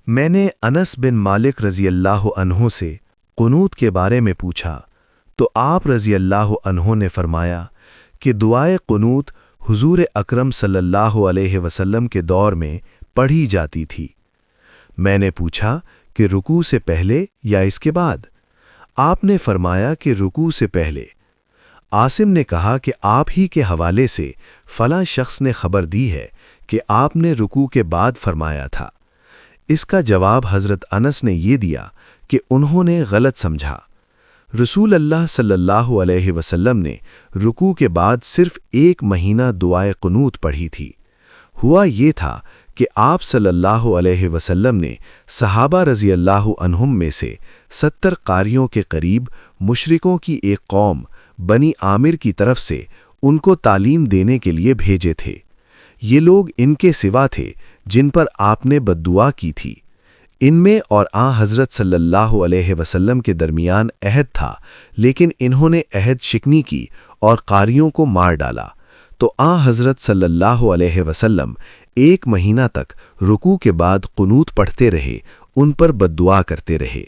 میں نے انس بن مالک رضی اللہ عنہ سے قنوت کے بارے میں پوچھا تو آپ رضی اللہ عنہ نے فرمایا کہ دعائے قنوت حضور اکرم صلی اللہ علیہ وسلم کے دور میں پڑھی جاتی تھی۔ میں نے پوچھا کہ رکوع سے پہلے یا اس کے بعد؟ آپ نے فرمایا کہ رکوع سے پہلے۔ عاصم نے کہا کہ آپ ہی کے حوالے سے فلاں شخص نے خبر دی ہے کہ آپ نے رکوع کے بعد فرمایا تھا۔ اس کا جواب حضرت انس نے یہ دیا کہ انہوں نے غلط سمجھا۔ رسول اللہ صلی اللہ علیہ وسلم نے رکوع کے بعد صرف 1 مہینہ دعائے قنوت پڑھی تھی۔ ہوا یہ تھا کہ آپ صلی اللہ علیہ وسلم نے صحابہ رضی اللہ عنہم میں سے 70 قاریوں کے قریب مشرکوں کی ایک قوم بنی عامر کی طرف سے ان کو تعلیم دینے کے لیے بھیجے تھے۔ یہ لوگ ان کے سوا تھے جن پر آپ نے بددعا کی تھی۔ ان میں اور حضرت صلی اللہ علیہ وسلم کے درمیان عہد تھا، لیکن انہوں نے عہد شکنی کی اور قاریوں کو مار ڈالا۔ تو حضرت صلی اللہ علیہ وسلم 1 مہینہ تک رکوع کے بعد قنوت پڑھتے رہے، ان پر بددعا کرتے رہے۔